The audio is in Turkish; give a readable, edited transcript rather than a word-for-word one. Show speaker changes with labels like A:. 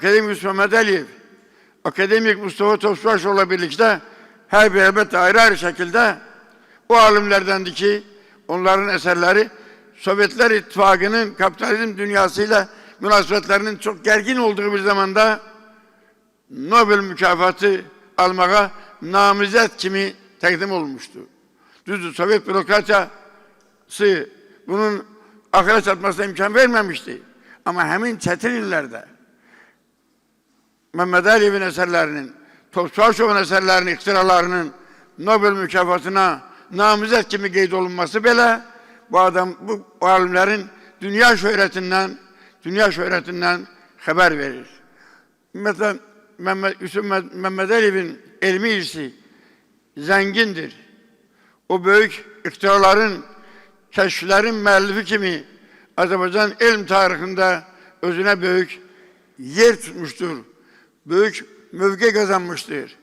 A: Akademik Yusuf Mehmet Aliyev, Akademik Mustafa Topbaşoğlu'yla birlikte her bir elbette ayrı ayrı şekilde o alimlerdendi ki onların eserleri Sovyetler İttifakı'nın kapitalizm dünyasıyla münasebetlerinin çok gergin olduğu bir zamanda Nobel mükafatı almaya namizet kimi takdim olmuştu. Düzdür, Sovyet bürokrasisi bunun akla çatmasına imkan vermemişti. Ama hemen çetin illerde Mehmet Aliyev'in eserlerinin, Topbaşoğlu'nun eserlerinin, iktiralarının Nobel mükafatına namizet kimi kaydolunması bile bu alimlerin dünya şöhretinden haber verir. Mesela Mehmet Aliyev'in ilmi irsi zengindir. O büyük iktiraların, keşiflerin müellifi kimi Azerbaycan ilm tarihinde özüne büyük yer tutmuştur. Büyük mövki kazanmıştır.